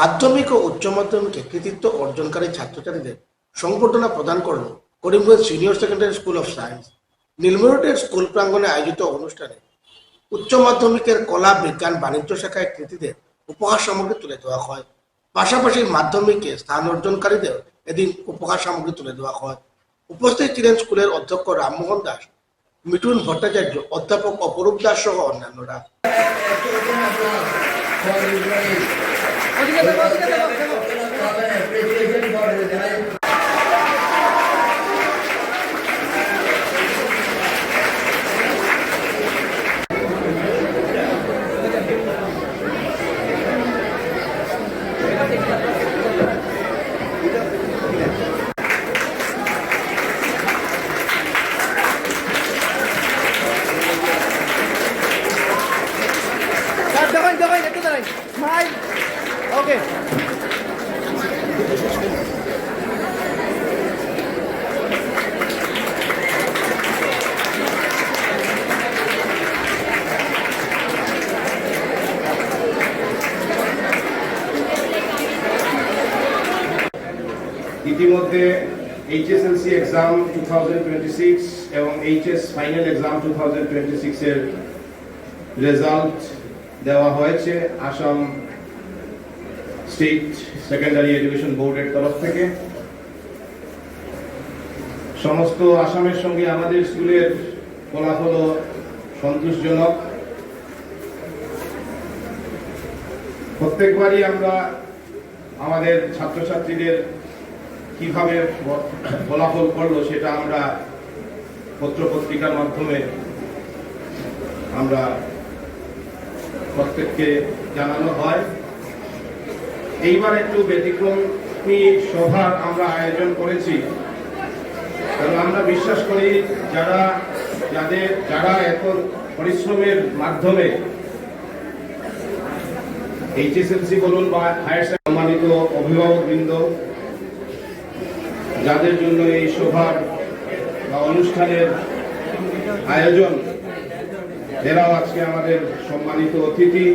মাধ্যমিক ও উচ্চ মাধ্যমিকে কৃতিত্ব অর্জনকারী ছাত্রছাত্রীদের সংবর্ধনা প্রদান করল Karimganj senior secondary school of science. নীলমরুটের স্কুল প্রাঙ্গণে আয়োজিত অনুষ্ঠানে উচ্চ মাধ্যমিকের কলা, বিজ্ঞান, বাণিজ্য শাখায় কৃতীদের উপহার সামগ্রী তুলে দেওয়া হয়। পাশাপাশি মাধ্যমিকে স্থান অর্জনকারীদের এদিন উপহার সামগ্রী তুলে দেওয়া হয়। উপস্থিত ছিলেন স্কুলের অধ্যক্ষ রামমোহন দাস, মিঠুন ভট্টাচার্য, অধ্যাপক অপরূপ দাস সহ অন্যান্যরা। Давай, itu dah. Smile. Okay. ইতিমধ্যে HSLC এক্সাম 2026 এবং HS ফাইনাল এক্সাম 2026 এর রেজাল্ট দেওয়া হয়েছে আসাম স্টেট সেকেন্ডারি এডুকেশন বোর্ডের তরফ থেকে। সমস্ত আসামের সঙ্গে আমাদের স্কুলের ফলাফল সন্তোষজনক। প্রত্যেকবারই আমরা আমাদের ছাত্রছাত্রীদের কিভাবে ফলাফল করলো সেটা আমরা পত্রপত্রিকার মাধ্যমে আমরা প্রত্যেককে জানানো হয়। এইবার একটু ব্যতিক্রমী সভার আমরা আয়োজন করেছি, কারণ আমরা বিশ্বাস করি যারা এত পরিশ্রমের মাধ্যমে HSLC বলুন বা হায়ার সেকেন্ডারি সম্মানিত অভিভাবকবৃন্দ, যাদের জন্য এই সভার বা অনুষ্ঠানের আয়োজন, এরাও আজকে আমাদের সম্মানিত অতিথি।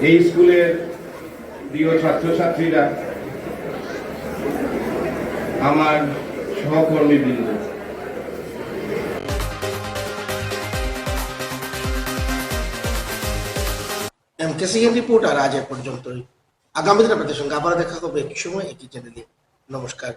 এই স্কুলের প্রিয় ছাত্রছাত্রীরা, আমার সহকর্মীবৃন্দ, MKCN রিপোর্ট আর আজ এ পর্যন্তই। আগামী দিনে আপনাদের সঙ্গে আবার দেখা হবে একই সময় একই চ্যানেলে। নমস্কার।